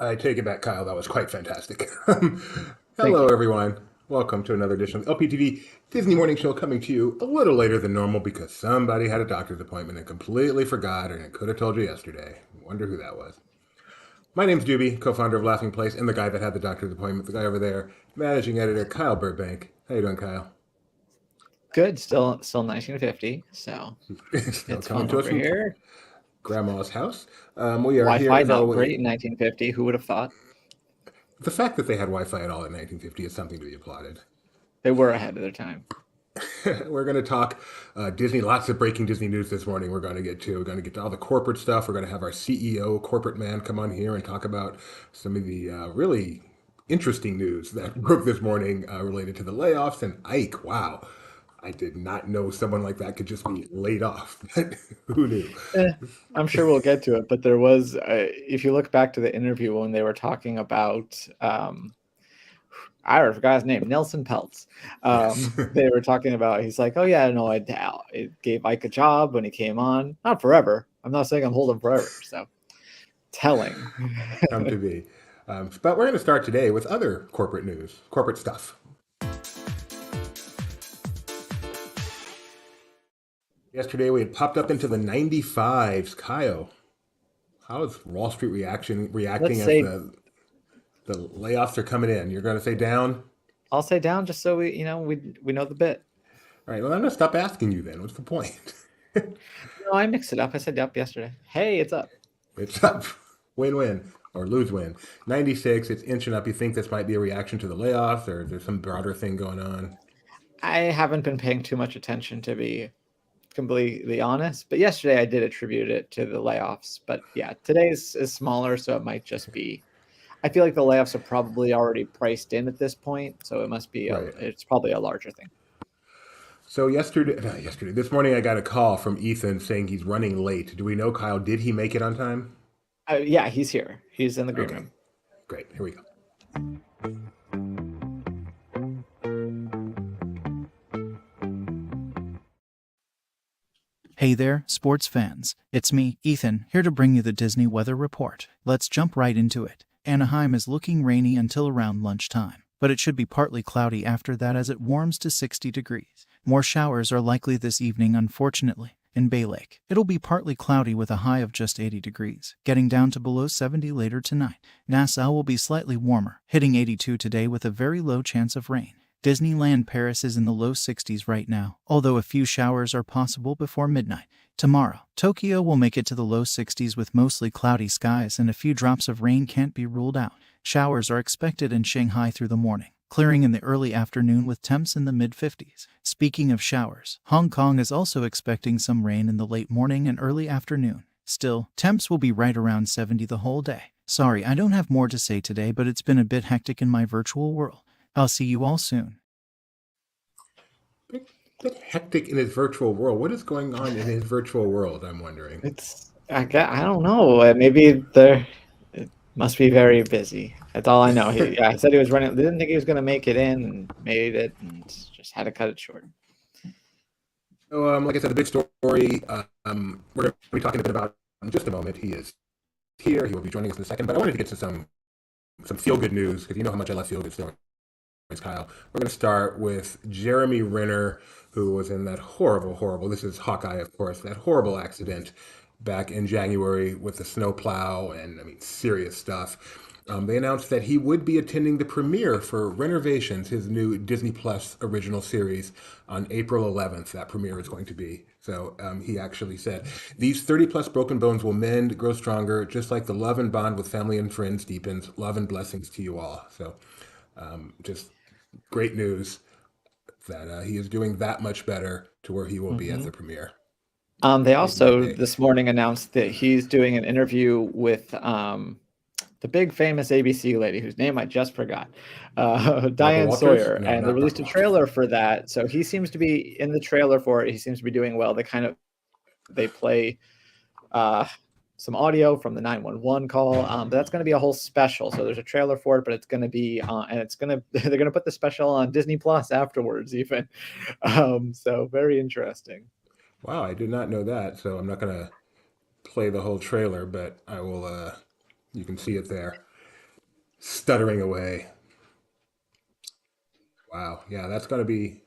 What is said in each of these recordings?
I take it back, Kyle. That was quite fantastic. Thank Hello, you. everyone. Welcome to another edition of LPTV Disney Morning Show, coming to you a little later than normal because somebody had a doctor's appointment and completely forgot, and could have told you yesterday. Wonder who that was. My name's Doobie, co-founder of Laughing Place, and the guy that had the doctor's appointment. The guy over there, managing editor Kyle Burbank. How you doing, Kyle? Good. Still 1950. So Still it's coming fun to us over from here. Grandma's house. We are here Wi-Fi as not always. great in 1950. Who would have thought? The fact that they had Wi-Fi at all in 1950 is something to be applauded. They were ahead of their time. We're going to talk Disney. Lots of breaking Disney news this morning. We're going to get to. We're going to get to all the corporate stuff. We're going to have our CEO, corporate man, come on here and talk about some of the really interesting news that broke this morning related to the layoffs and Ike. Wow, I did not know someone like that could just be laid off. Who knew? Eh, I'm sure we'll get to it, but there was, if you look back to the interview when they were talking about, I forgot his name, Nelson Peltz. Yes. They were talking about, he's like, oh yeah, no, it gave Ike a job when he came on. Not forever. I'm not saying I'm holding forever. So telling. Come to be. But we're going to start today with other corporate news, corporate stuff. Yesterday we had popped up into the 95s. Kyle, how is Wall Street Let's reacting as say the layoffs are coming in? You're going to say down? I'll say down just so we know the bit. All right, well, I'm going to stop asking you then. What's the point? No, I mixed it up. I said up yesterday. Hey, it's up. It's up. Win win or lose win. 96, it's inching up. You think this might be a reaction to the layoffs or is there some broader thing going on? I haven't been paying too much attention to be completely honest, but yesterday I did attribute it to the layoffs. But yeah, today's is smaller, so it might just be. I feel like the layoffs are probably already priced in at this point, so it must be Right. it's probably a larger thing. So this morning I got a call from Ethan saying he's running late. Do we know, Kyle, did he make it on time? Yeah, he's here. He's in the green Okay, room. great. Here we go. Hey there, sports fans. It's me, Ethan, here to bring you the Disney weather report. Let's jump right into it. Anaheim is looking rainy until around lunchtime, but it should be partly cloudy after that as it warms to 60 degrees. More showers are likely this evening, unfortunately. In Bay Lake, it'll be partly cloudy with a high of just 80 degrees, getting down to below 70 later tonight. Nassau will be slightly warmer, hitting 82 today with a very low chance of rain. Disneyland Paris is in the low 60s right now, although a few showers are possible before midnight. Tomorrow, Tokyo will make it to the low 60s with mostly cloudy skies and a few drops of rain can't be ruled out. Showers are expected in Shanghai through the morning, clearing in the early afternoon with temps in the mid-50s. Speaking of showers, Hong Kong is also expecting some rain in the late morning and early afternoon. Still, temps will be right around 70 the whole day. Sorry, I don't have more to say today, but it's been a bit hectic in my virtual world. I'll see you all soon. Bit hectic in his virtual world. What is going on in his virtual world? I'm wondering. I don't know. Maybe it must be very busy. That's all I know. I said he was running. Didn't think he was going to make it in, and made it, and just had to cut it short. So, like I said, the big story. We're going to be talking a bit about in just a moment. He is here. He will be joining us in a second. But I wanted to get to some feel good news because you know how much I love feel good stories, Kyle. We're going to start with Jeremy Renner, who was in that horrible, this is Hawkeye, of course, that horrible accident back in January with the snowplow and, I mean, serious stuff. They announced that he would be attending the premiere for Renovations, his new Disney Plus original series, on April 11th. That premiere is going to be. So he actually said, these 30 plus broken bones will mend, grow stronger, just like the love and bond with family and friends deepens. Love and blessings to you all. So just great news that he is doing that much better to where he will be at Mm-hmm. the premiere. They Made my also day. this morning announced that he's doing an interview with the big famous ABC lady whose name I just forgot, Barbara Diane Walters? Sawyer, No, and they not released Barbara a Walters. trailer for that. So he seems to be in the trailer for it. He seems to be doing well. They play uh, some audio from the 911 call. But that's going to be a whole special. So there's a trailer for it, but it's going to be and it's going to they're going to put the special on Disney Plus afterwards, even. So very interesting. Wow, I did not know that. So I'm not going to play the whole trailer, but I will. You can see it there. stuttering away. Wow. Yeah, that's got to be,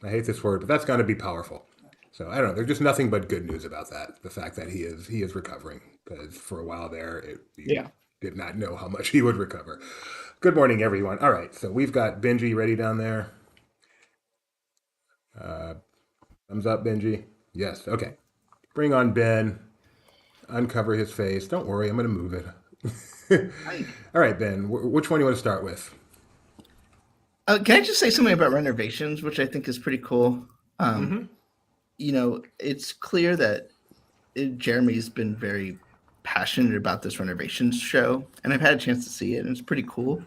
I hate this word, but that's got to be powerful. So I don't know. There's just nothing but good news about that. The fact that he is recovering, because for a while there, you Yeah. did not know how much he would recover. Good morning, everyone. All right, so we've got Benji ready down there. Uh, Thumbs up, Benji. Yes. Okay. Bring on Ben. Uncover his face. Don't worry, I'm going to move it. Hi. All right, Ben. Which one do you want to start with? Can I just say something about renovations, which I think is pretty cool? Mm-hmm. It's clear that Jeremy's been very passionate about this renovations show, and I've had a chance to see it, and it's pretty cool.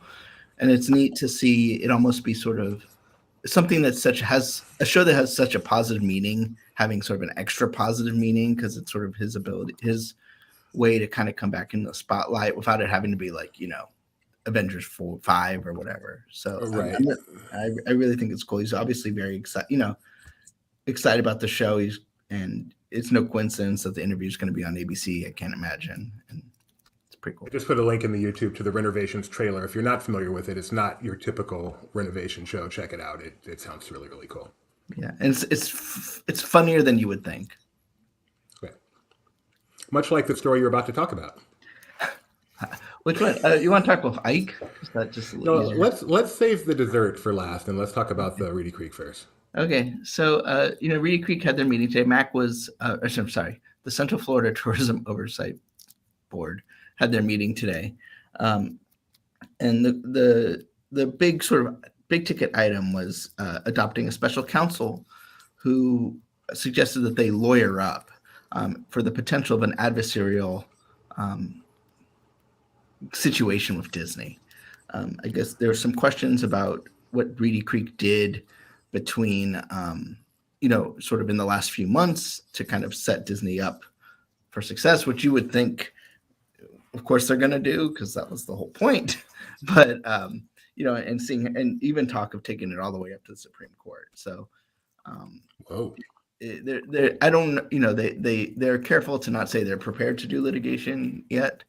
And it's neat to see it almost be sort of something that has a show that has such a positive meaning, having sort of an extra positive meaning because it's sort of his ability, his way to kind of come back in the spotlight without it having to be like, Avengers 4, 5 or whatever. So Right. I really think it's cool. He's obviously very excited about the show. And it's no coincidence that the interview is going to be on ABC. I can't imagine. And it's pretty cool. I just put a link in the YouTube to the renovations trailer. If you're not familiar with it, it's not your typical renovation show. Check it out. It sounds really, really cool. Yeah, and it's funnier than you would think. Okay. Much like the story you're about to talk about. Which one? You want to talk about Ike? Is that just a No, little easier? let's save the dessert for last, and let's talk about the Reedy Creek first. Okay, so Reedy Creek had their meeting today. Mac was, I'm sorry, the Central Florida Tourism Oversight Board had their meeting today, and the big sort of big ticket item was adopting a special counsel who suggested that they lawyer up for the potential of an adversarial situation with Disney. I guess there were some questions about what Reedy Creek did between, sort of in the last few months to kind of set Disney up for success, which you would think, of course, they're going to do because that was the whole point. But, and seeing and even talk of taking it all the way up to the Supreme Court. So, Whoa. I don't, they're careful to not say they're prepared to do litigation yet,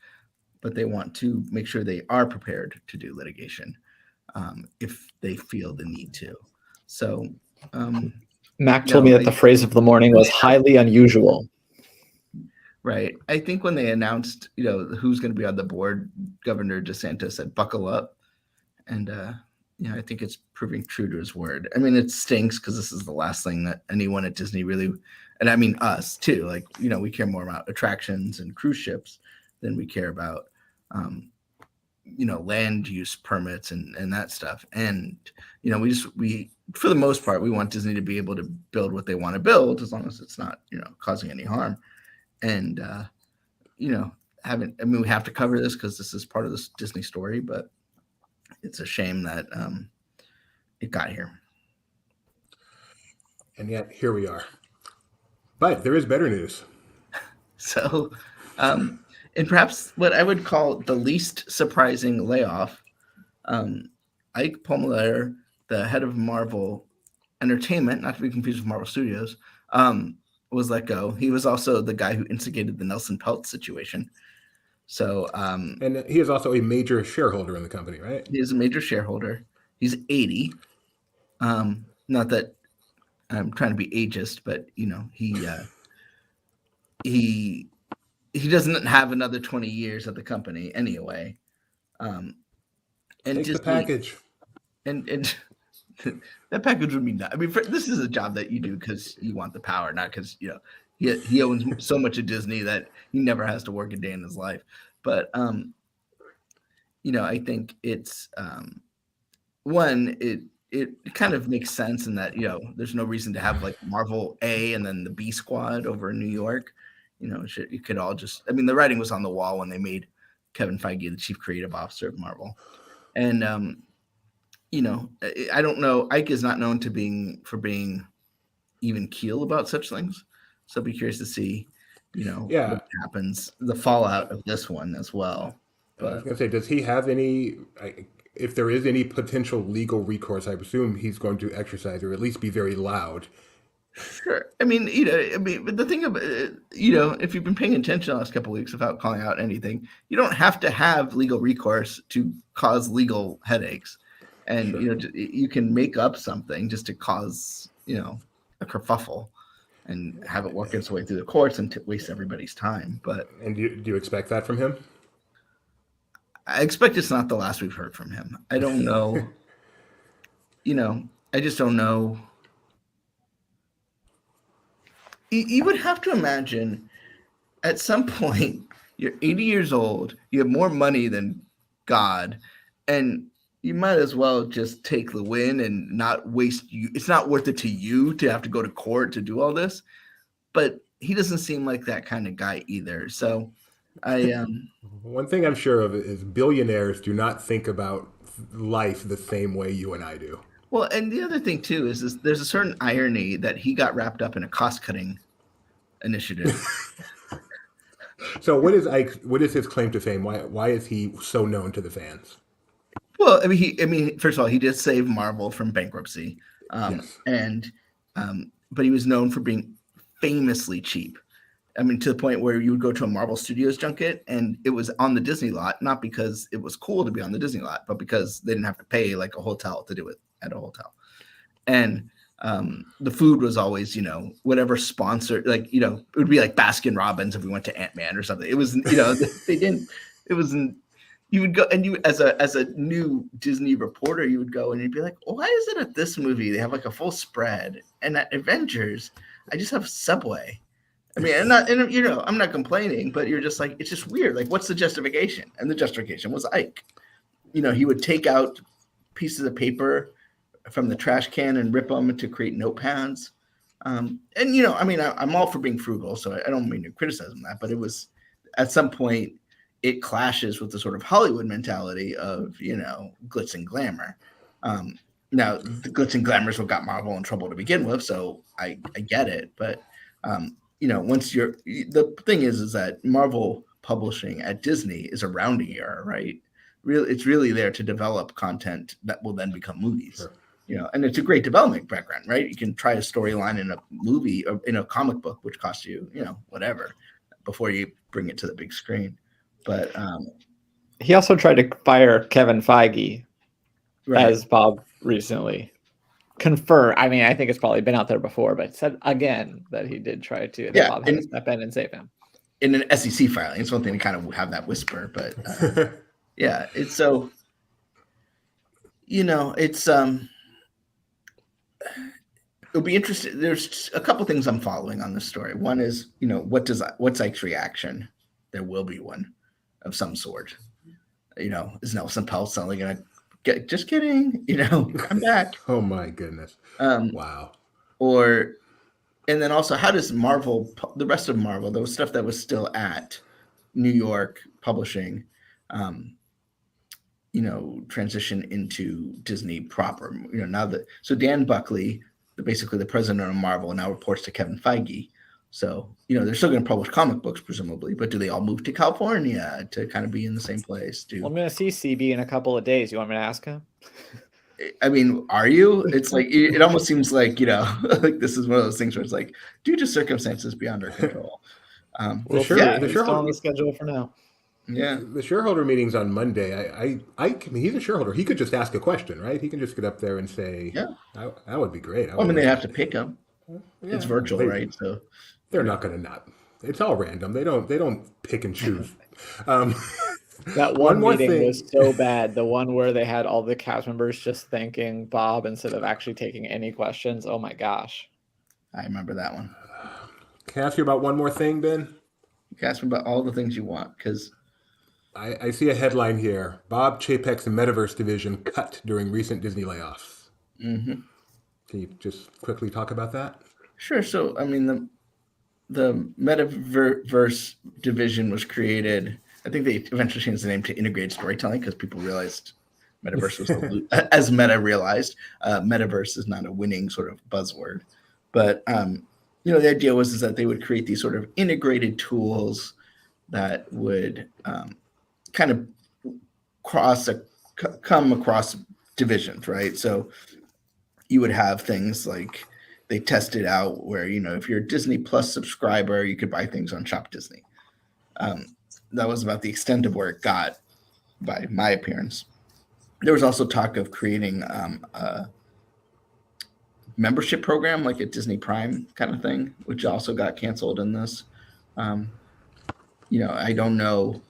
but they want to make sure they are prepared to do litigation if they feel the need to. So, Mac told me that the phrase of the morning was highly unusual. Right. I think when they announced, who's going to be on the board, Governor DeSantis said, "Buckle up," and I think it's proving true to his word. I mean, it stinks because this is the last thing that anyone at Disney really, and I mean us too. Like, we care more about attractions and cruise ships than we care about land use permits and that stuff. And, we, for the most part, we want Disney to be able to build what they want to build as long as it's not, causing any harm. And, we have to cover this because this is part of this Disney story, but it's a shame that it got here. And yet here we are. But there is better news. So, and perhaps what I would call the least surprising layoff, Ike Palmolier, the head of Marvel Entertainment, not to be confused with Marvel Studios, was let go. He was also the guy who instigated the Nelson Peltz situation. So, and he is also a major shareholder in the company, right? He is a major shareholder. He's 80. Not that I'm trying to be ageist, but he doesn't have another 20 years at the company anyway. And Take Disney, the package. And that package would be nuts. I mean, this is a job that you do because you want the power, not because he owns so much of Disney that he never has to work a day in his life. But I think it's one. It kind of makes sense in that there's no reason to have like Marvel A and then the B squad over in New York. It could all just. I mean, the writing was on the wall when they made Kevin Feige the chief creative officer of Marvel, and I don't know. Ike is not known for being even keel about such things. So I'll be curious to see, what happens, the fallout of this one as well. But I was going to say, does he have any, if there is any potential legal recourse, I presume he's going to exercise or at least be very loud Sure. But the thing about if you've been paying attention the last couple of weeks without calling out anything, you don't have to have legal recourse to cause legal headaches, and Sure. you can make up something just to cause a kerfuffle and have it work its way through the courts and waste everybody's time. But And do you expect that from him? I expect it's not the last we've heard from him. I don't know. I just don't know. You would have to imagine at some point you're 80 years old, you have more money than God, and you might as well just take the win and not waste you. It's not worth it to you to have to go to court to do all this. But he doesn't seem like that kind of guy either. So I One thing I'm sure of is billionaires do not think about life the same way you and I do. well, and the other thing too is there's a certain irony that he got wrapped up in a cost-cutting initiative. So what is his claim to fame? Why is he so known to the fans? Well, first of all, he did save Marvel from bankruptcy, Yes. but he was known for being famously cheap. I mean, to the point where you would go to a Marvel Studios junket and it was on the Disney lot, not because it was cool to be on the Disney lot, but because they didn't have to pay like a hotel to do it at a hotel. And the food was always, whatever sponsor, like, it would be like Baskin Robbins if we went to Ant-Man or something. It was, they didn't, it wasn't, you would go and you, as a new Disney reporter, you would go and you'd be like, why is it at this movie they have like a full spread, and at Avengers I just have Subway? I mean, I'm not complaining, but you're just like, it's just weird. Like, what's the justification? And the justification was Ike. He would take out pieces of paper from the trash can and rip them to create notepads. I'm all for being frugal, so I don't mean to criticize that, but it was at some point it clashes with the sort of Hollywood mentality of glitz and glamour. Now the glitz and glamour is what got Marvel in trouble to begin with, so I get it, but once the thing is that Marvel publishing at Disney is a rounding error, right? It's really there to develop content that will then become movies. Sure. And it's a great development background, right? You can try a storyline in a movie or in a comic book, which costs you, whatever, before you bring it to the big screen. But he also tried to fire Kevin Feige right. as Bob recently confirmed. I mean, I think it's probably been out there before, but said again that he did try to. That Bob had to step in and save him. In an SEC filing, it's one thing to kind of have that whisper, but yeah, it's so. It's it'll be interesting. There's a couple things I'm following on this story. One is, what's Ike's reaction? There will be one of some sort. Is Nelson Peltz suddenly gonna get? Just kidding. I'm back. Oh my goodness. Wow. And then also, how does Marvel, the rest of Marvel, the stuff that was still at New York publishing, transition into Disney proper? So Dan Buckley, basically the president of Marvel, now reports to Kevin Feige. So, they're still going to publish comic books, presumably, but do they all move to California to kind of be in the same place? Well, I'm going to see CB in a couple of days. You want me to ask him? I mean, are you? It's like, it almost seems like, like this is one of those things where it's like, due to circumstances beyond our control. The shareholder on the schedule for now. Yeah. The shareholder meeting's on Monday. I mean, he's a shareholder. He could just ask a question, right? He can just get up there and say, yeah, that would be great. They have to pick him. Yeah, it's virtual, right? So they're not going to not. It's all random. They don't pick and choose. That one meeting was so bad. The one where they had all the cast members just thanking Bob instead of actually taking any questions. Oh my gosh. I remember that one. Can I ask you about one more thing, Ben? You can ask me about all the things you want, because I see a headline here. Bob Chapek's Metaverse division cut during recent Disney layoffs. Mm-hmm. Can you just quickly talk about that? Sure. So, I mean, the Metaverse division was created. I think they eventually changed the name to Integrated Storytelling because people realized Metaverse was as Meta realized, Metaverse is not a winning sort of buzzword. But the idea was that they would create these sort of integrated tools that would kind of come across divisions, right? So you would have things like they tested out where, if you're a Disney Plus subscriber, you could buy things on Shop Disney. That was about the extent of where it got by my appearance. There was also talk of creating a membership program, like a Disney Prime kind of thing, which also got canceled in this. I don't know.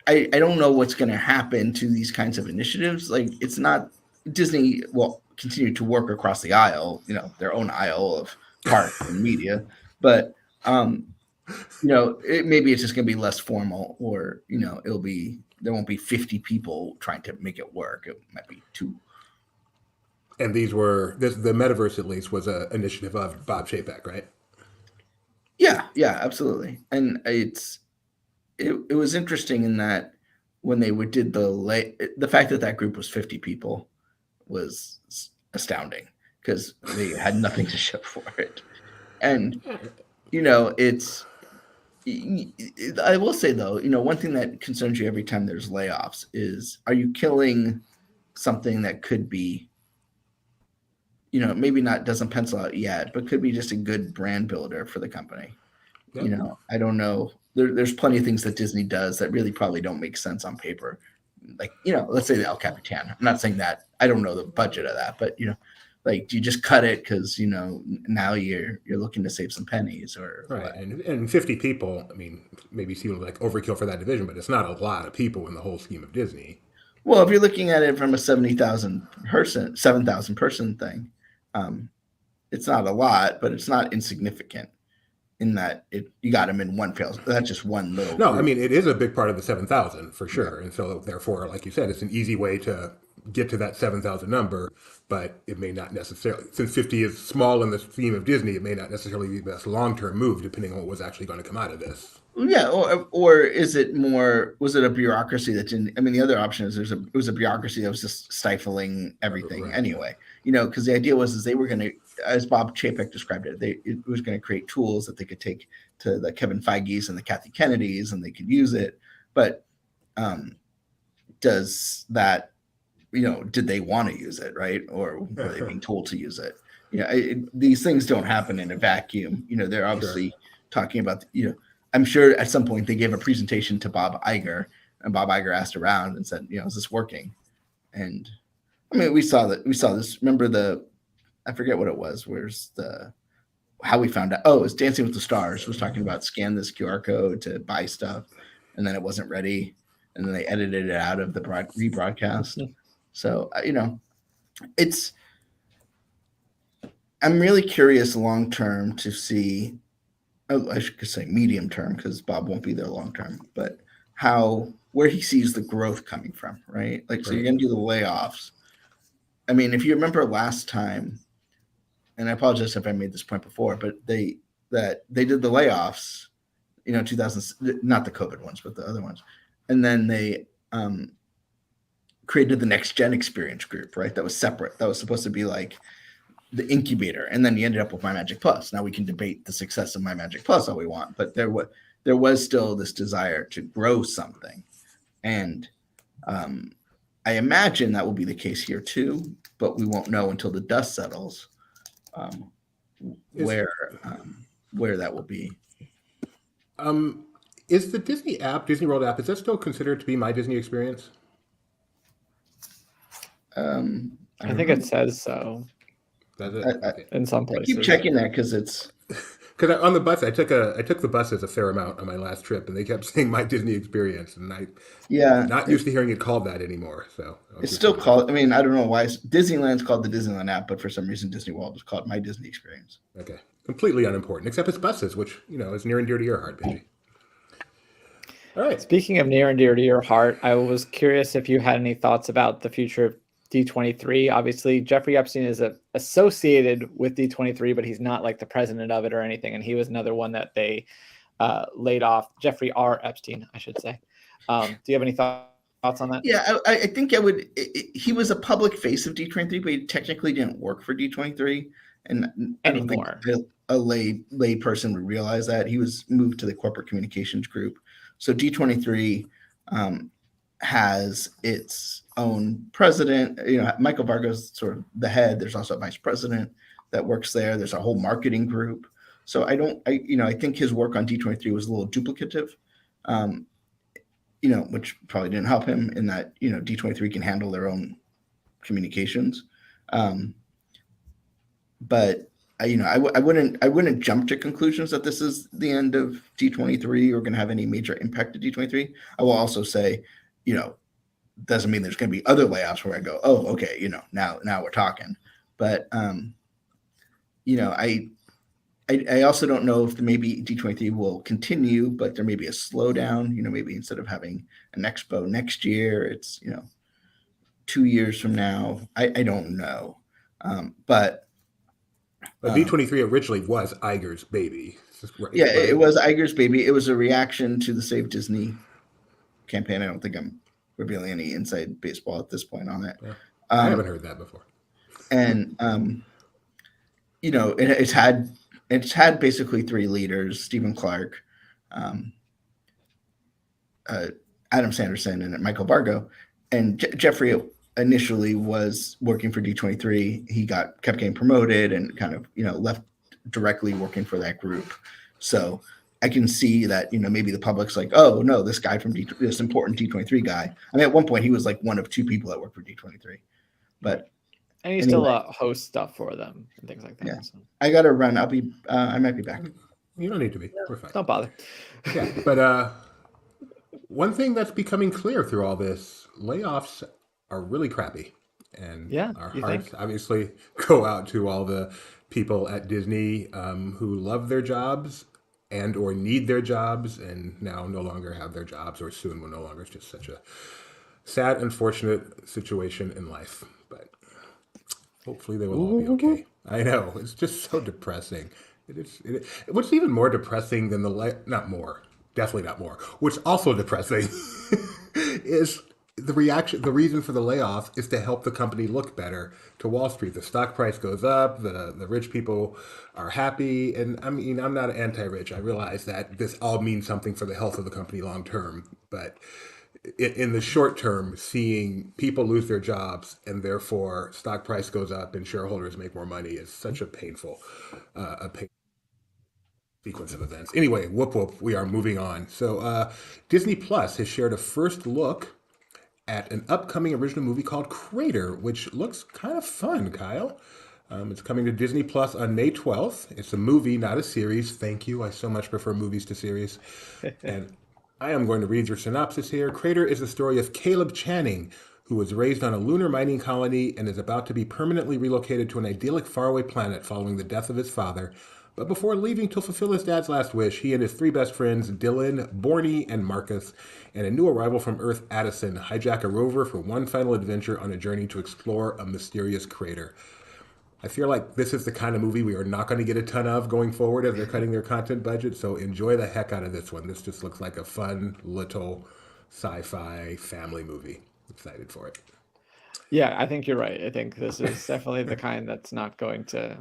I don't know what's going to happen to these kinds of initiatives. Like, it's not Disney will continue to work across the aisle, their own aisle of park and media, but maybe it's just going to be less formal, or there won't be 50 people trying to make it work. It might be 2. And the Metaverse, at least, was an initiative of Bob Chapek, right? Yeah, absolutely. And it was interesting in that when they did the fact that group was 50 people was astounding, because they had nothing to show for it. And I will say, though, one thing that concerns you every time there's layoffs is, are you killing something that could be, maybe doesn't pencil out yet, but could be just a good brand builder for the company. Yep. I don't know. There's plenty of things that Disney does that really probably don't make sense on paper. Like, let's say the El Capitan. I'm not saying that. I don't know the budget of that, but, like, do you just cut it because, now you're looking to save some pennies, or right? And 50 people, I mean, maybe seem like overkill for that division, but it's not a lot of people in the whole scheme of Disney. Well, if you're looking at it from a 7,000 person thing, it's not a lot, but it's not insignificant in that you got them in one field. That's just one little No, group. I mean, it is a big part of the 7,000 for sure. Yeah. And so therefore, like you said, it's an easy way to get to that 7,000 number, but it may not necessarily, since 50 is small in the theme of Disney, it may not necessarily be the best long-term move, depending on what was actually going to come out of this. Yeah, or is it more? Was it a bureaucracy that didn't? I mean, the other option is it was a bureaucracy that was just stifling everything anyway. Because the idea was they were going to, as Bob Chapek described it, it was going to create tools that they could take to the Kevin Feige's and the Kathy Kennedys, and they could use it. But does that, did they want to use it, right? Or were they being told to use it? These things don't happen in a vacuum. They're obviously talking about, I'm sure at some point they gave a presentation to Bob Iger, and Bob Iger asked around and said, is this working? And I mean, we saw this. Remember I forget what it was. Where's how we found out? Oh, it was Dancing with the Stars was talking about scan this QR code to buy stuff, and then it wasn't ready, and then they edited it out of the rebroadcast. So, I'm really curious long term to see. Oh, I should say medium term, because Bob won't be there long term, but where he sees the growth coming from, right? Like, so you're going to do the layoffs. I mean, if you remember last time, and I apologize if I made this point before, but they did the layoffs, 2000, not the COVID ones, but the other ones. And then they created the Next Gen Experience group, right? That was separate. That was supposed to be like the incubator, and then you ended up with My Magic Plus. Now we can debate the success of My Magic Plus all we want, but there was still this desire to grow something, and I imagine that will be the case here too, but we won't know until the dust settles where that will be. Is the Disney Disney World app, is that still considered to be My Disney Experience? I think it says so. Does it? In some places. I keep checking that because it's because on the bus I took the buses a fair amount on my last trip, and they kept saying My Disney Experience, and I'm not used to hearing it called that anymore. So it's still called. I mean, I don't know why Disneyland's called the Disneyland app, but for some reason Disney World is called My Disney Experience. Okay, completely unimportant, except it's buses, which is near and dear to your heart, Benji. All right. Speaking of near and dear to your heart, I was curious if you had any thoughts about the future of D23. Obviously, Jeffrey Epstein is associated with D23, but he's not like the president of it or anything. And he was another one that they laid off. Jeffrey R. Epstein, I should say. Do you have any thoughts on that? Yeah, I think I would. He was a public face of D23, but he technically didn't work for D23. And I don't think a lay person would realize that. He was moved to the corporate communications group. So D23 has its own president. You know, Michael Vargo's sort of the head. There's also a vice president that works there. There's a whole marketing group. So I think his work on D23 was a little duplicative, which probably didn't help him in that, D23 can handle their own communications. But I wouldn't jump to conclusions that this is the end of D23 or going to have any major impact to D23. I will also say, doesn't mean there's going to be other layoffs where I go, oh, okay, now we're talking. But I also don't know if maybe D23 will continue, but there may be a slowdown. Maybe instead of having an expo next year, it's 2 years from now. I don't know, but D23 originally was Iger's baby. Right, yeah, right? It was Iger's baby. It was a reaction to the Save Disney campaign. I don't think I'm revealing any inside baseball at this point on it. Yeah. I haven't heard that before. And it's had basically three leaders: Stephen Clark, Adam Sanderson, and Michael Vargo. And Jeffrey initially was working for D23. He kept getting promoted and kind of left directly working for that group. So I can see that maybe the public's like, oh no, this guy from this important D23 guy. I mean, at one point he was like one of two people that worked for D23, but and he still hosts stuff for them and things like that. Yeah. So. I got to run. I might be back. You don't need to be. We're fine. Don't bother. Yeah, but one thing that's becoming clear through all this, layoffs are really crappy. And our hearts obviously go out to all the people at Disney who love their jobs and or need their jobs and now no longer have their jobs or soon will no longer. It's just such a sad, unfortunate situation in life. But hopefully they will all be okay. I know. It's just so depressing. What's even more depressing than definitely not more. What's also depressing is the reason for the layoff is to help the company look better to Wall Street. The stock price goes up, the rich people are happy. And I mean, I'm not anti-rich. I realize that this all means something for the health of the company long term. But in the short term, seeing people lose their jobs and therefore stock price goes up and shareholders make more money is such a painful sequence of events. Anyway, whoop whoop, we are moving on. So Disney Plus has shared a first look at an upcoming original movie called Crater, which looks kind of fun, Kyle. It's coming to Disney Plus on May 12th. It's a movie, not a series. Thank you. I so much prefer movies to series. And I am going to read your synopsis here. Crater is the story of Caleb Channing, who was raised on a lunar mining colony and is about to be permanently relocated to an idyllic faraway planet following the death of his father. But before leaving to fulfill his dad's last wish, he and his three best friends, Dylan, Borny, and Marcus, and a new arrival from Earth, Addison, hijack a rover for one final adventure on a journey to explore a mysterious crater. I feel like this is the kind of movie we are not going to get a ton of going forward as they're cutting their content budget, so enjoy the heck out of this one. This just looks like a fun little sci-fi family movie. Excited for it. Yeah, I think you're right. I think this is definitely the kind that's not going to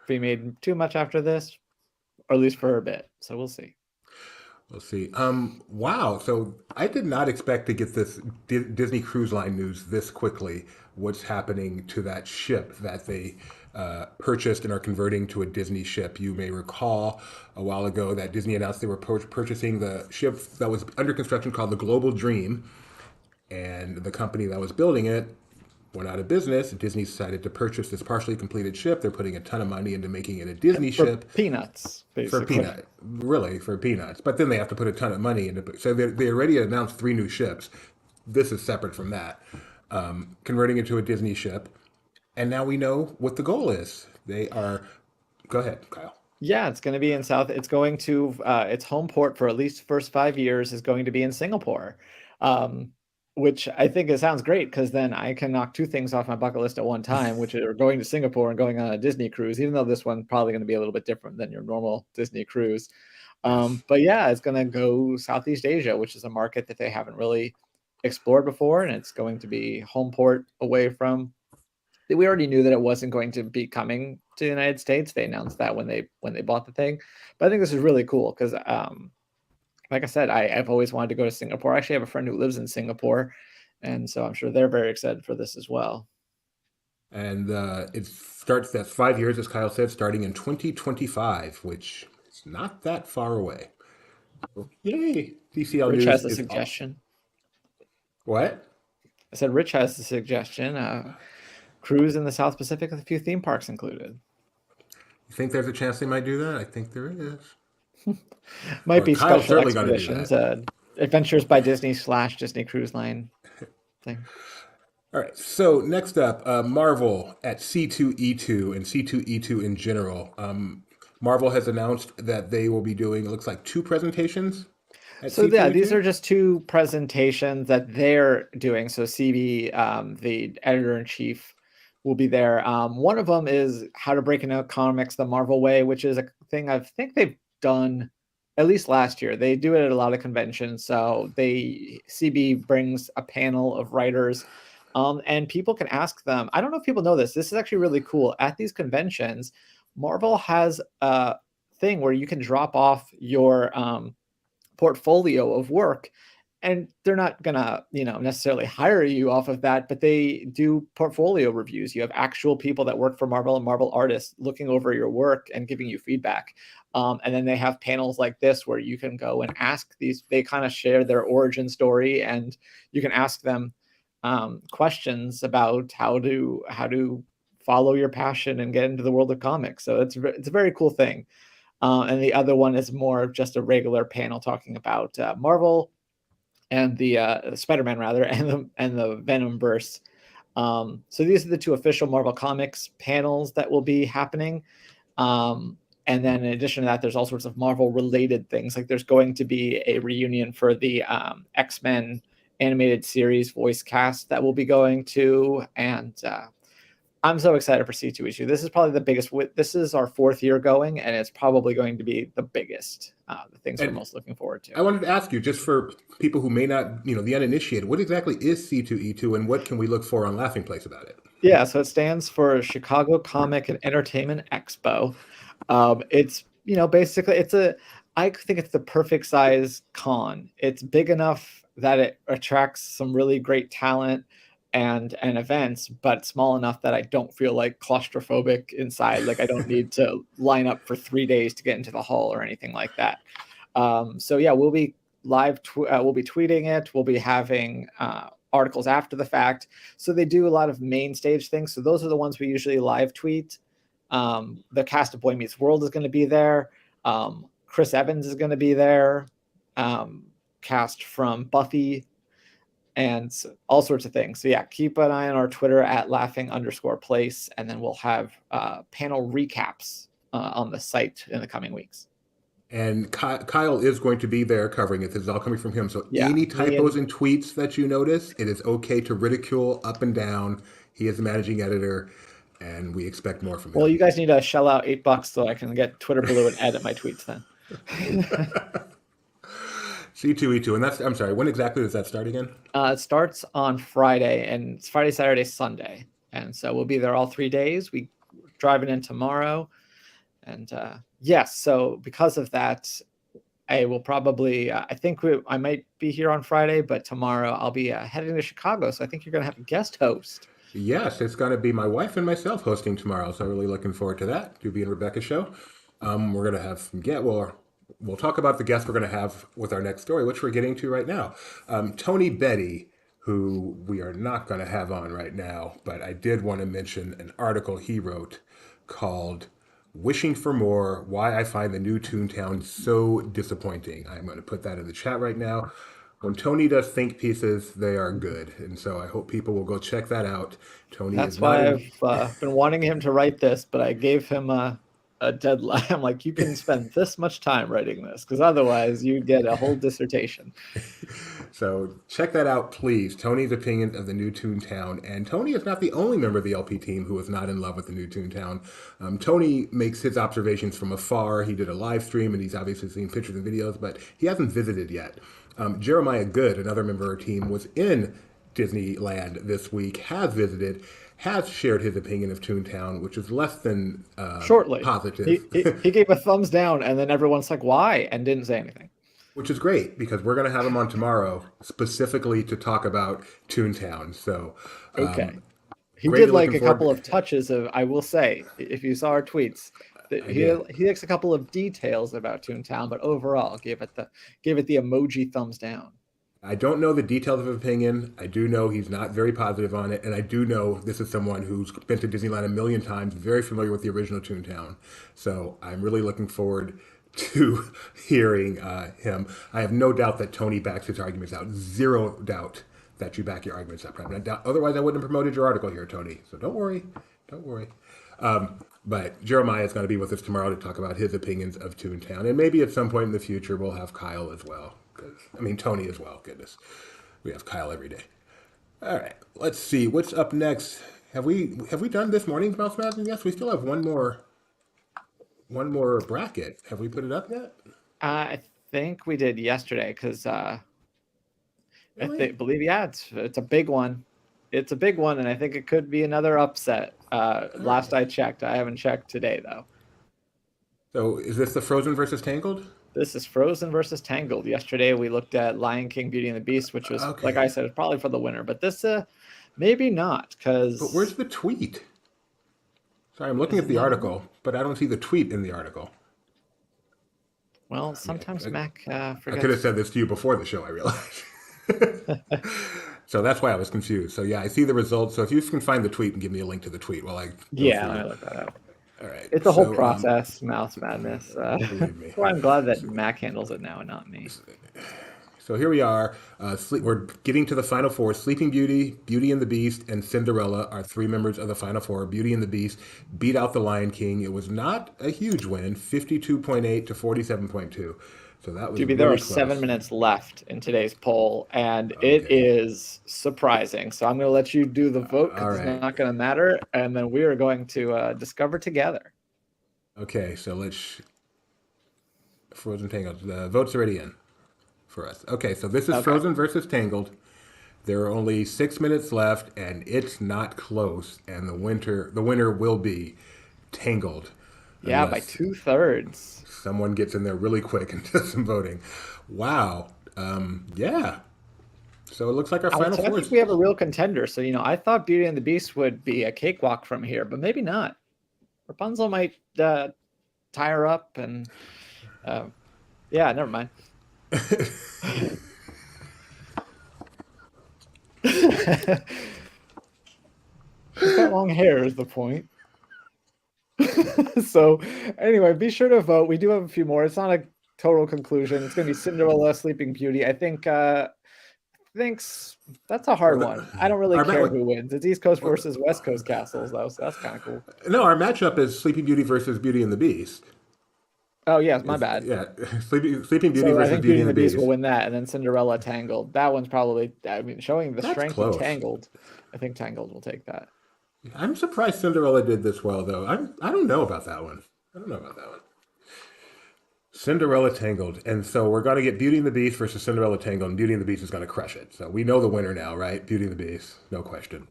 be made too much after this, or at least for a bit. So we'll see. We'll see. Wow. So I did not expect to get this Disney Cruise Line news this quickly. What's happening to that ship that they purchased and are converting to a Disney ship? You may recall a while ago that Disney announced they were purchasing the ship that was under construction called the Global Dream, and the company that was building it went out of business. Disney decided to purchase this partially completed ship. They're putting a ton of money into making it a Disney ship. Peanuts, basically. For peanuts. But then they have to put a ton of money into it. So they already announced 3 new ships. This is separate from that. Converting it to a Disney ship. And now we know what the goal is. They are... Go ahead, Kyle. Yeah, it's going to be in South. It's going to... its home port for at least the first 5 years is going to be in Singapore. Which I think it sounds great because then I can knock 2 things off my bucket list at one time, which are going to Singapore and going on a Disney cruise, even though this one's probably going to be a little bit different than your normal Disney cruise. But yeah, it's going to go Southeast Asia, which is a market that they haven't really explored before. And it's going to be home port away from... We already knew that it wasn't going to be coming to the United States. They announced that when they bought the thing. But I think this is really cool because... like I said, I've always wanted to go to Singapore. I actually have a friend who lives in Singapore, And so I'm sure they're very excited for this as well. And it starts, that's 5 years, as Kyle said, starting in 2025, which is not that far away. So, yay! DCL Rich news has a is suggestion. What? I said Rich has a suggestion. Cruise in the South Pacific with a few theme parks included. You think there's a chance they might do that? I think there is. Might Or be Kyle's special certainly gonna do expeditions. that. Adventures by Disney / Disney Cruise Line thing. All right, so next up, Marvel at C2E2 and C2E2 in general. Marvel has announced that they will be doing, it looks like, 2 presentations at So yeah, these C2E2. are just 2 presentations that they're doing. So CB, the editor-in-chief, will be there. One of them is how to break into comics the Marvel way, which is a thing I think they've done at least last year. They do it at a lot of conventions. So CB brings a panel of writers, and people can ask them. I don't know if people know this. This is actually really cool. At these conventions, Marvel has a thing where you can drop off your portfolio of work, and they're not gonna necessarily hire you off of that, but they do portfolio reviews. You have actual people that work for Marvel and Marvel artists looking over your work and giving you feedback, and then they have panels like this where you can go and ask these. They kind of share their origin story, and you can ask them questions about how to follow your passion and get into the world of comics. So it's a very cool thing. And the other one is more of just a regular panel talking about Marvel and the Spider-Man rather, and the Venomverse. So these are the 2 official Marvel Comics panels that will be happening. And then in addition to that, there's all sorts of Marvel related things. Like there's going to be a reunion for the X-Men animated series voice cast that we'll be going to. And I'm so excited for C2E2. This is probably the biggest. This is our 4th year going, and it's probably going to be the biggest. The things we're most looking forward to. I wanted to ask you, just for people who may not, the uninitiated, what exactly is C2E2, and what can we look for on Laughing Place about it? Yeah, so it stands for Chicago Comic and Entertainment Expo. It's basically I think it's the perfect size con. It's big enough that it attracts some really great talent and events, but small enough that I don't feel like claustrophobic inside. Like I don't need to line up for 3 days to get into the hall or anything like that. So yeah, we'll be we'll be tweeting it. We'll be having articles after the fact. So they do a lot of main stage things. So those are the ones we usually live tweet. The cast of Boy Meets World is going to be there. Chris Evans is going to be there. Cast from Buffy, and all sorts of things. So yeah, keep an eye on our Twitter at laughing_place, and then we'll have panel recaps on the site in the coming weeks. And Kyle is going to be there covering it. This is all coming from him. So Yeah, any typos in tweets that you notice, it is okay to ridicule up and down. He is the managing editor, and we expect more from him. Well, you guys need to shell out $8 so I can get Twitter Blue and edit my tweets then. C2E2, and I'm sorry, when exactly does that start again? It starts on Friday, and it's Friday, Saturday, Sunday. And so we'll be there all 3 days. We're driving in tomorrow. And yes, so because of that, I will probably, I might be here on Friday, but tomorrow I'll be heading to Chicago. So I think you're going to have a guest host. Yes, it's going to be my wife and myself hosting tomorrow. So I'm really looking forward to that. Doobie and Rebecca's show. We're going to have some we'll talk about the guests we're going to have with our next story, which we're getting to right now. Tony Betty, who we are not going to have on right now, but I did want to mention an article he wrote called Wishing for More, Why I Find the New Toontown So Disappointing. I'm going to put that in the chat right now. When Tony does think pieces, they are good. And so I hope people will go check that out. Tony That's is why I've been wanting him to write this, but I gave him a deadline. I'm like, you can spend this much time writing this, because otherwise you get a whole dissertation. So check that out, please. Tony's opinion of the new Toontown. And Tony is not the only member of the LP team who is not in love with the new Toontown. Tony makes his observations from afar. He did a live stream, and he's obviously seen pictures and videos, but he hasn't visited yet. Jeremiah Good, another member of our team, was in Disneyland this week, has visited, has shared his opinion of Toontown, which is less than shortly positive. He gave a thumbs down, and then everyone's like, why? And didn't say anything. which is great because we're going to have him on tomorrow specifically to talk about Toontown. So, Okay. He did greatly like looking a couple forward. of touches of, I will say, if you saw our tweets, that I did. he likes a couple of details about Toontown, but overall gave it the emoji thumbs down. I don't know the details of his opinion. I do know he's not very positive on it, and I do know this is someone who's been to Disneyland a million times, very familiar with the original Toontown. So I'm really looking forward to hearing him. I have no doubt that Tony backs his arguments out. Zero doubt that you back your arguments up. Otherwise, I wouldn't have promoted your article here, Tony. So don't worry. Don't worry. But Jeremiah is going to be with us tomorrow to talk about his opinions of Toontown. And maybe at some point in the future, we'll have Kyle as well. Tony as well. Goodness. We have Kyle every day. All right. Let's see. What's up next? Have we done this morning's Mouse Madness? Yes, we still have one more bracket. Have we put it up yet? I think we did yesterday because Really? I believe, yeah, it's a big one. It's a big one, and I think it could be another upset. Last I checked. I haven't checked today, though. So is this the Frozen versus Tangled? This is Frozen versus Tangled. Yesterday we looked at Lion King, Beauty and the Beast, which was, Okay. like I said, probably for the winner. But this, maybe not, because... But where's the tweet? Sorry, I'm looking at the article, but I don't see the tweet in the article. Well, sometimes Mac I forgets. could have said this to you before the show, I realized. So that's why I was confused. So yeah, I see the results. So if you can find the tweet and give me a link to the tweet while I go Yeah, through let it. me look that up. All right. It's a whole So, process, Mouse Madness. believe me. Well, I'm glad that Mac handles it now and not me. So here we are. We're getting to the final four. Sleeping Beauty, Beauty and the Beast, and Cinderella are three members of the final four. Beauty and the Beast beat out the Lion King. It was not a huge win, 52.8 to 47.2. So that was Juby, really there are close. 7 minutes left in today's poll, and it Okay. is surprising. So I'm going to let you do the vote because All it's right. not going to matter, and then we are going to discover together. Okay, so let's Frozen Tangled. The vote's already in for us. Okay, so this is Okay. Frozen versus Tangled. There are only 6 minutes left, and it's not close. And the winner will be Tangled. Yeah, by unless 2/3. someone gets in there really quick and does some voting. Wow. Yeah. So it looks like our final I four think we have a real contender. So, I thought Beauty and the Beast would be a cakewalk from here, but maybe not. Rapunzel might tie her up, and yeah, never mind. She's got long hair is the point. So anyway, be sure to vote. We do have a few more. It's not a total conclusion. It's going to be Cinderella, Sleeping Beauty. I think thinks that's a hard one. I don't really care who wins. It's East Coast versus West Coast castles, though, so that's kind of cool. No, our matchup is Sleeping Beauty versus Beauty and the Beast. Oh yes, my bad. Yeah, Sleeping Beauty So I versus think Beauty and the Beast. will win that, and then Cinderella, Tangled. That one's probably, showing the That's strength close. of Tangled. I think Tangled will take that. I'm surprised Cinderella did this well, though. I don't know about that one. Cinderella Tangled. And so we're going to get Beauty and the Beast versus Cinderella Tangled, and Beauty and the Beast is going to crush it. So we know the winner now, right? Beauty and the Beast, no question.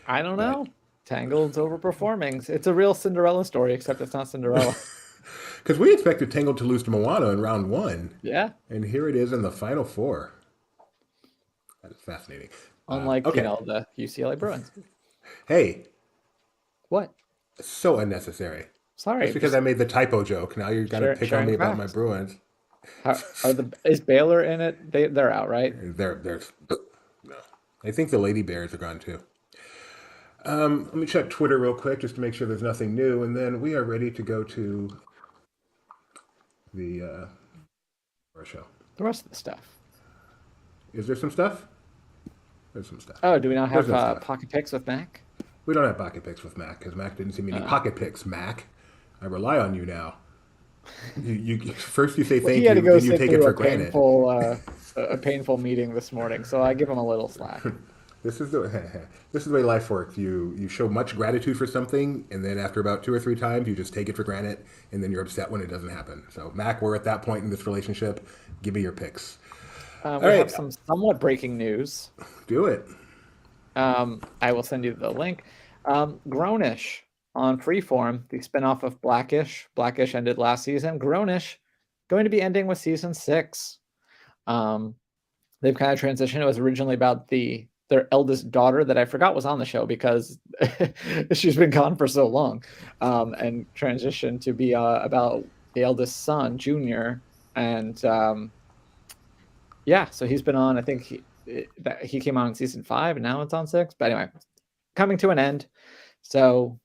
I don't know. Tangled's overperforming. It's a real Cinderella story, except it's not Cinderella. Because we expected Tangled to lose to Moana in round one. Yeah. And here it is in the final four. That is fascinating. Unlike, okay. The UCLA Bruins. Hey, What? so unnecessary. Sorry. Just because I made the typo joke, now you're going to pick on me about my Bruins. Is Baylor in it? They're out, right? There's no. I think the Lady Bears are gone too. Let me check Twitter real quick just to make sure there's nothing new, and then we are ready to go to the our show. The rest of the stuff. Is there some stuff? There's some stuff. Oh, do we not have There's no stuff. pocket picks with Mac? We don't have pocket picks with Mac because Mac didn't send me any pocket picks. Mac, I rely on you now. You first you say thank He had to you, go then you sit take it through for granted. a painful meeting this morning, so I give him a little slack. This is the way life works. You show much gratitude for something, and then after about 2 or 3 times, you just take it for granted, and then you're upset when it doesn't happen. So, Mac, we're at that point in this relationship. Give me your picks. We right. have some somewhat breaking news. Do it. I will send you the link. Grownish on Freeform, the spinoff of Blackish. Blackish ended last season. Grownish going to be ending with season 6. They've kind of transitioned. It was originally about their eldest daughter that I forgot was on the show because she's been gone for so long, and transitioned to be about the eldest son, Junior, and yeah, so he's been on. I think he came on in season 5, and now it's on 6. But anyway, coming to an end. So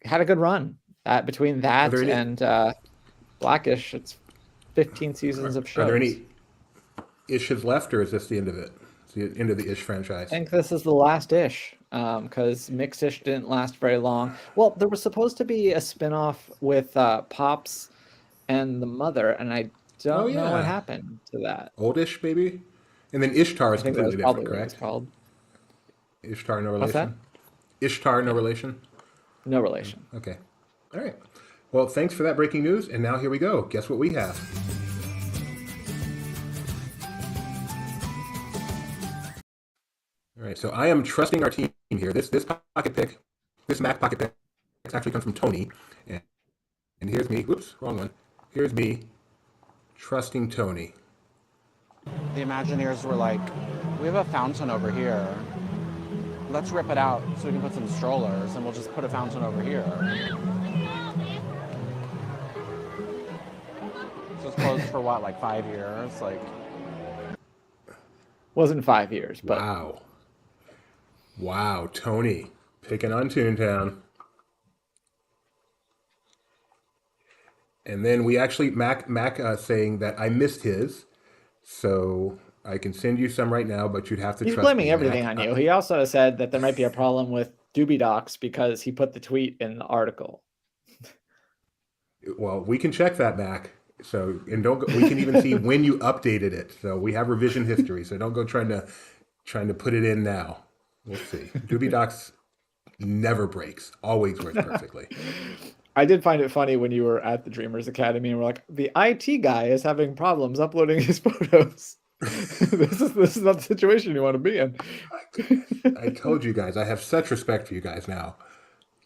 had a good run between that and Blackish. It's 15 seasons of shows. Are there any Ishes left, or is this the end of it? It's the end of the Ish franchise. I think this is the last Ish, because Mixed Ish didn't last very long. Well, there was supposed to be a spinoff with Pops and the mother, and I don't know what happened to that. Old Ish, maybe? And then Ishtar is completely different, correct? What it's called. Ishtar, no relation? What's that? Ishtar, no relation? No relation. Okay. All right. Well, thanks for that breaking news. And now here we go. Guess what we have? All right. So I am trusting our team here. This pocket pick, this Mac pocket pick, actually comes from Tony. And here's me. Whoops, wrong one. Here's me trusting Tony. The Imagineers were like, we have a fountain over here. Let's rip it out so we can put some strollers, and we'll just put a fountain over here. So it's closed for what, like 5 years? Like, wasn't 5 years, but wow, Tony picking on Toontown. And then we actually Mac saying that I missed his, so I can send you some right now, but you'd have to. He's trust blaming me, everything Mac. on you. He also said that there might be a problem with Doobie Docs because he put the tweet in the article. Well, we can check that, Mac. So, and don't go, we can even see when you updated it. So we have revision history. So don't go trying to put it in now. We'll see. Doobie Docs never breaks. Always works perfectly. I did find it funny when you were at the Dreamers Academy and we're like, the IT guy is having problems uploading his photos. this is not the situation you want to be in. I told you guys, I have such respect for you guys now.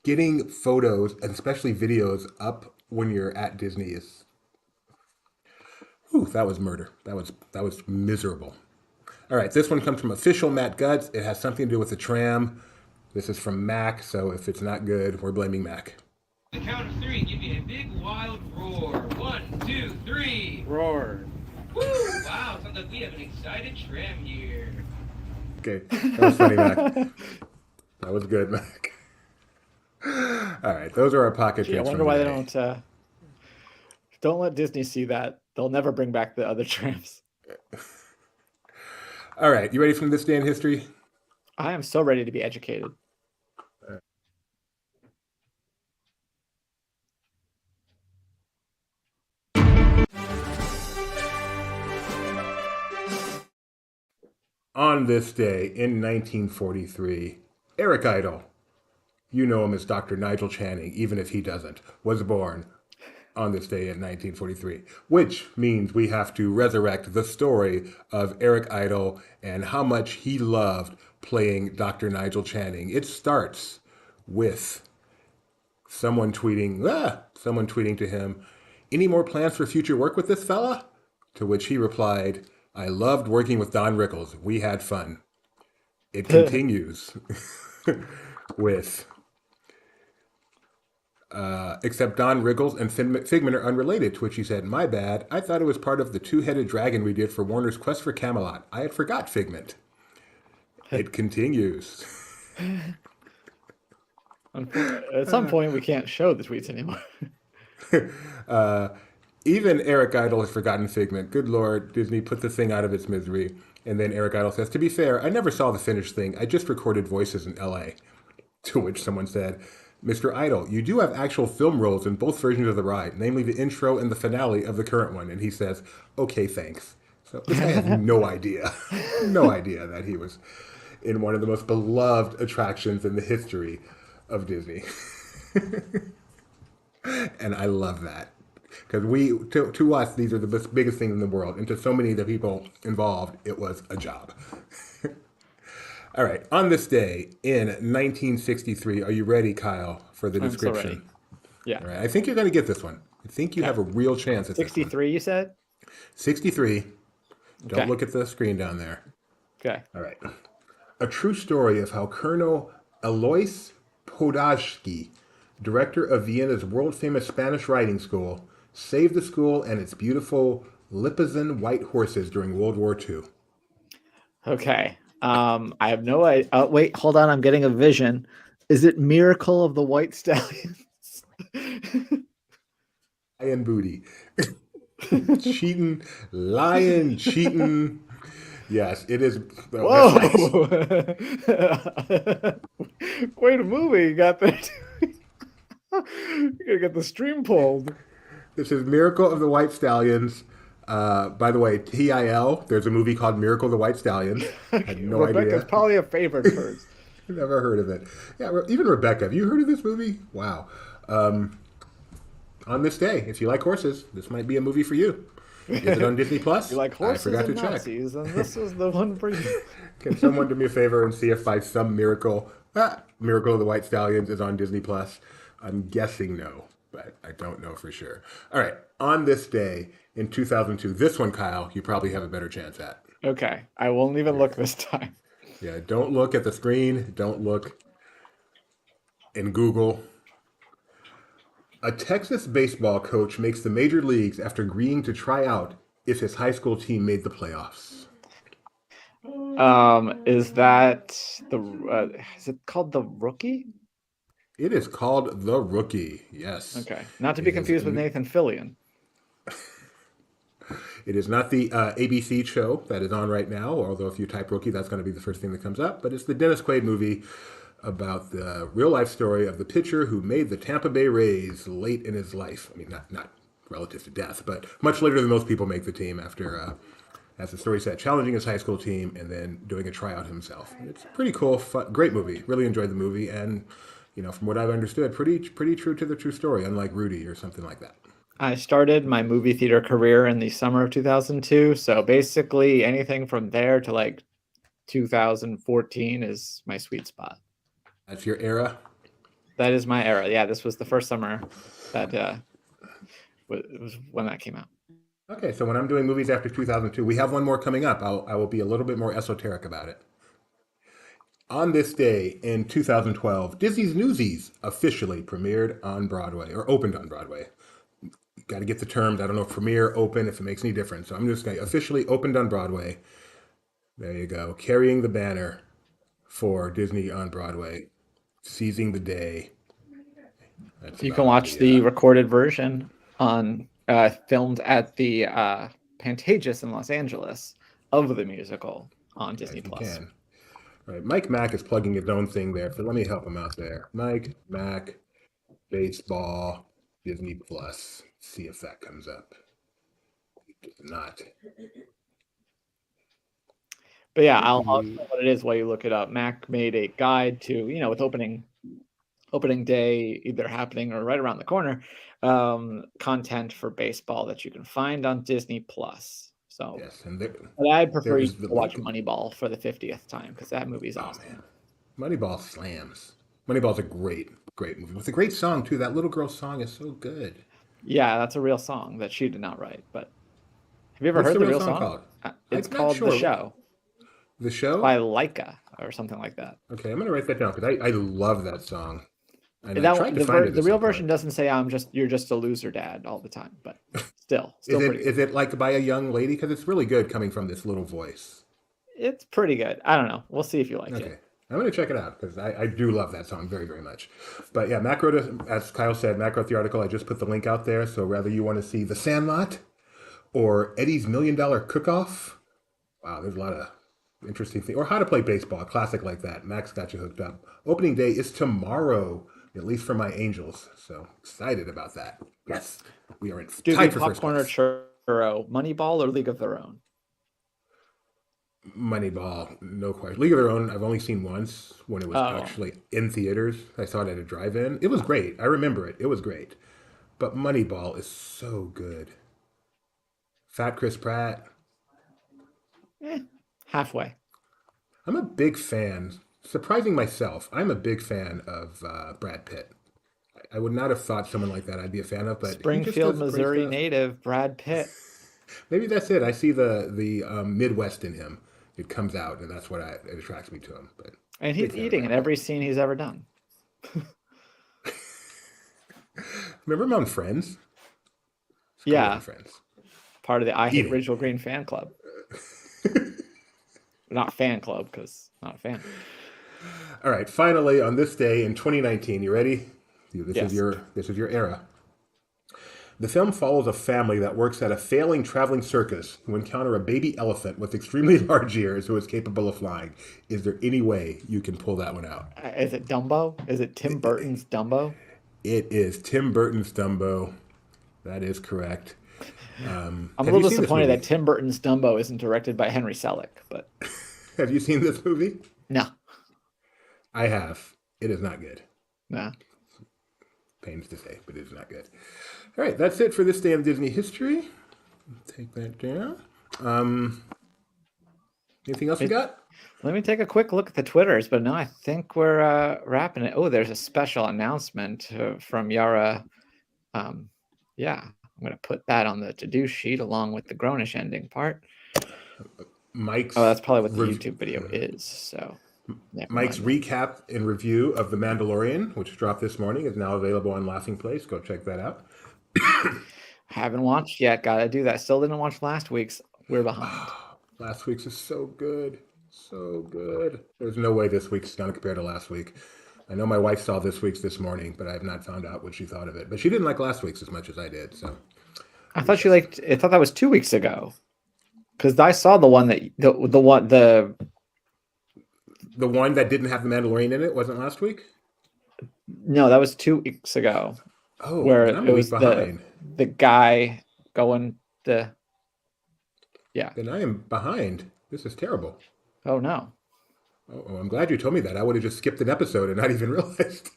Getting photos, and especially videos, up when you're at Disney is, whew, that was murder. That was miserable. All right, this one comes from official Matt Guts. It has something to do with the tram. This is from Mac, so if it's not good, we're blaming Mac. The count of 3, give me a big wild roar. 1, 2, 3. Roar. Woo! Wow, sounds like we have an excited tram here. Okay, that was funny, Mac. That was good, Mac. All right, those are our pocket picks. I wonder why they don't let Disney see that. They'll never bring back the other trams. All right, you ready for this day in history? I am so ready to be educated. On this day in 1943, Eric Idle, you know him as Dr. Nigel Channing, even if he doesn't, was born on this day in 1943, which means we have to resurrect the story of Eric Idle and how much he loved playing Dr. Nigel Channing. It starts with someone tweeting to him, "Any more plans for future work with this fella?" To which he replied, "I loved working with Don Rickles. We had fun." It continues with, except Don Rickles and Figment are unrelated, to which he said, "My bad. I thought it was part of the two-headed dragon we did for Warner's Quest for Camelot. I had forgot Figment." It continues. At some point, we can't show the tweets anymore. Even Eric Idle has forgotten Figment. Good Lord, Disney, put the thing out of its misery. And then Eric Idle says, "To be fair, I never saw the finished thing. I just recorded voices in LA." To which someone said, "Mr. Idle, you do have actual film roles in both versions of the ride, namely the intro and the finale of the current one." And he says, "Okay, thanks." So this guy has no idea that he was in one of the most beloved attractions in the history of Disney. And I love that. Because to us, these are the biggest things in the world. And to so many of the people involved, it was a job. All right. On this day in 1963, are you ready, Kyle, for the description? I'm so ready. Yeah. All right. I think you're going to get this one. I think you have a real chance at 63, you said? 63. Don't Okay. look at the screen down there. Okay. All right. A true story of how Colonel Alois Podolsky, director of Vienna's world-famous Spanish riding school, saved the school and its beautiful Lipizan white horses during World War II. Okay. I have no idea. Wait, hold on. I'm getting a vision. Is it Miracle of the White Stallions? Lion booty. Lion cheating. Yes, it is. Oh, Whoa! that's nice. Wait a movie. You got that. You gotta get the stream pulled. This is Miracle of the White Stallions. By the way, TIL, there's a movie called Miracle of the White Stallions. I had no Rebecca's idea. probably a favorite of hers. Never heard of it. Yeah, even Rebecca, have you heard of this movie? Wow. On this day, if you like horses, this might be a movie for you. Is it on Disney Plus? You like horses I forgot and to check. Nazis, and this is the one for you. Can someone do me a favor and see if by some miracle, Miracle of the White Stallions is on Disney Plus? I'm guessing no, but I don't know for sure. All right, on this day in 2002, this one, Kyle, you probably have a better chance at. Okay, I won't even look this time. Yeah, don't look at the screen. Don't look in Google. A Texas baseball coach makes the major leagues after agreeing to try out if his high school team made the playoffs. Is that the? Is it called The Rookie? It is called The Rookie. Yes. Okay, not to be confused with Nathan Fillion. It is not the ABC show that is on right now, although if you type Rookie, that's going to be the first thing that comes up. But it's the Dennis Quaid movie about the real-life story of the pitcher who made the Tampa Bay Rays late in his life. I mean, not relative to death, but much later than most people make the team after, as the story said, challenging his high school team and then doing a tryout himself. It's pretty cool, fun, great movie. Really enjoyed the movie, and from what I've understood, pretty true to the true story, unlike Rudy or something like that. I started my movie theater career in the summer of 2002, so basically anything from there to like 2014 is my sweet spot. That's your era? That is my era. Yeah, this was the first summer that it was when that came out. Okay, so when I'm doing movies after 2002, we have one more coming up. I will be a little bit more esoteric about it. On this day in 2012, Disney's Newsies officially premiered on Broadway, or opened on Broadway. Got to get the terms. I don't know if premiere, open, if it makes any difference. So I'm just going to officially opened on Broadway. There you go. Carrying the banner for Disney on Broadway. Seizing the day. That's You can watch the recorded version on filmed at the Pantages in Los Angeles of the musical on Disney Plus. Can. All right, Mike Mack is plugging his own thing there, so let me help him out there. Mike Mack, baseball, Disney Plus. See if that comes up. It does not. But yeah, I'll know what it is while you look it up. Mac made a guide to, with opening day either happening or right around the corner, content for baseball that you can find on Disney Plus. So yes, and but I'd prefer you to watch Moneyball for the 50th time because that movie's awesome. Man. Moneyball slams. Moneyball's a great movie. It's a great song too. That little girl's song is so good. Yeah, that's a real song that she did not write. But have you ever heard the real song? Called? It's called The Show. The Show? By Leica or something like that. Okay, I'm gonna write that down because I love that song. And the real version doesn't say you're just a loser dad all the time, but still is it like by a young lady? Because it's really good coming from this little voice. It's pretty good. I don't know. We'll see if you like it. I'm going to check it out because I do love that song very, very much. But yeah, Mac wrote, as Kyle said, Mac wrote the article. I just put the link out there. So whether you want to see The Sandlot or Eddie's $1 Million Cook-Off, wow, there's a lot of interesting things. Or How to Play Baseball, a classic like that. Mac's got you hooked up. Opening day is tomorrow, at least for my Angels. So excited about that. Yes, we are in tied for first place. Popcorn or churro, Moneyball or League of Their Own? Moneyball, no question. League of Their Own, I've only seen once when it was actually in theaters. I saw it at a drive-in. It was great. I remember it. It was great. But Moneyball is so good. Fat Chris Pratt. Halfway. I'm a big fan, surprising myself, I'm a big fan of Brad Pitt. I would not have thought someone like that I'd be a fan of, but Springfield, Missouri native Brad Pitt. Maybe that's it. I see the Midwest in him. It comes out, and that's what it attracts me to him. But And he's big fan of eating in Renner. every scene he's ever done. Remember him on Friends? It's cool Yeah. on Friends. Part of the I Hate Eating. Rachel Green fan club. Not fan club, because not a fan. All right. Finally, on this day in 2019, you ready? This Yes. is your era. The film follows a family that works at a failing traveling circus who encounter a baby elephant with extremely large ears who is capable of flying. Is there any way you can pull that one out? Is it Dumbo? Is it Tim Burton's Dumbo? It is Tim Burton's Dumbo. That is correct. I'm a have little you seen this disappointed movie? that Tim Burton's Dumbo isn't directed by Henry Selick, but Have you seen this movie? no. I have. It is not good. No. Pains to say, but it is not good. All right, that's it for this day in Disney history. Take that down. Anything else we got? Let me take a quick look at the Twitters, but no, I think we're wrapping it. Oh, there's a special announcement from Yara. Yeah, I'm going to put that on the to-do sheet along with the Grownish ending part. Mike's. Oh, that's probably what the YouTube video is. So, Mike's recap and review of The Mandalorian, which dropped this morning, is now available on Laughing Place. Go check that out. Haven't watched yet. Got to do that. Still didn't watch last week's. We're behind. Last week's is so good. So good. There's no way this week's going to compare to last week. I know my wife saw this week's this morning, but I have not found out what she thought of it. But she didn't like last week's as much as I did. So I thought I thought that was 2 weeks ago. Because I saw the one that the one that didn't have the Mandalorian in it wasn't last week. No, that was 2 weeks ago. Oh, where then I'm it a was week behind. the guy going the Then I am behind. This is terrible. Oh no. Oh, I'm glad you told me that. I would have just skipped an episode and not even realized.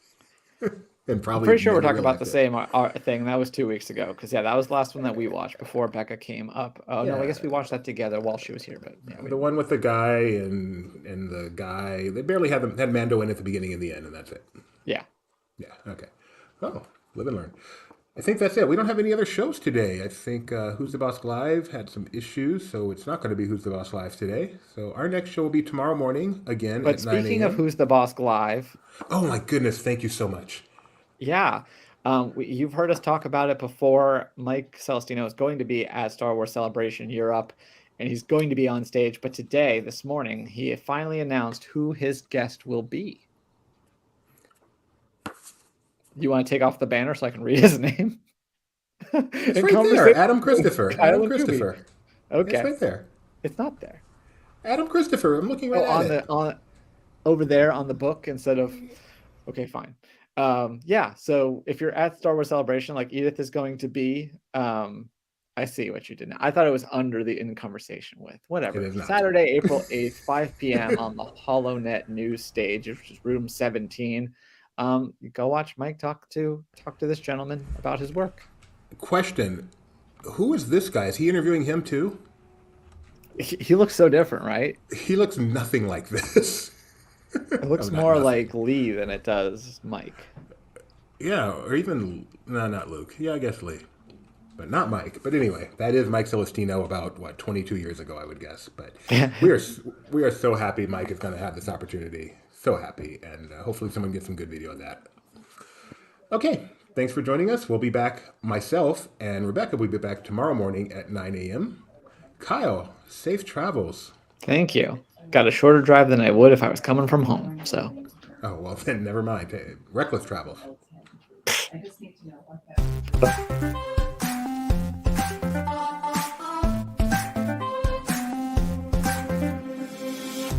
And probably I'm pretty sure we're never talking about the realized same thing. That was 2 weeks ago. Because that was the last one that we watched before Becca came up. Oh no, I guess we watched that together while she was here. But yeah, the one with the guy and the guy. They barely had Mando in at the beginning and the end, and that's it. Yeah. Yeah. Okay. Oh, live and learn. I think that's it. We don't have any other shows today. I think Who's the Boss Live had some issues, so it's not going to be Who's the Boss Live today. So our next show will be tomorrow morning again But at 9 speaking of a.m. Who's the Boss Live, Oh my goodness! Thank you so much. yeah, you've heard us talk about it before. Mike Celestino is going to be at Star Wars Celebration Europe, and he's going to be on stage. But today, this morning, he finally announced who his guest will be. You want to take off the banner so I can read his name? It's right there. Adam Christopher. Kyle Adam and Kubi. Christopher. Okay, It's right there. it's not there. Adam Christopher. I'm looking right at it. On over there on the book instead of. Okay, fine. Yeah. So if you're at Star Wars Celebration, like Edith is going to be, I see what you did now. I thought it was under the In Conversation With. Whatever. It is not. Saturday, April 8th, 5 p.m. on the HoloNet News stage, which is room 17. You go watch Mike talk to this gentleman about his work. Question: who is this guy? Is he interviewing him too? He looks so different, right? He looks nothing like this. It looks not more nothing. like Lee than it does Mike. Yeah, or even not Luke. Yeah, I guess Lee, but not Mike. But anyway, that is Mike Celestino about 22 years ago, I would guess. But we are so happy Mike is going to have this opportunity. So happy, and hopefully someone gets some good video of that. Okay, thanks for joining us. We'll be back. Myself and Rebecca will be back tomorrow morning at 9 a.m. Kyle, safe travels. Thank you. Got a shorter drive than I would if I was coming from home. So. Oh, well, then never mind. Reckless travels. I just need to know what that.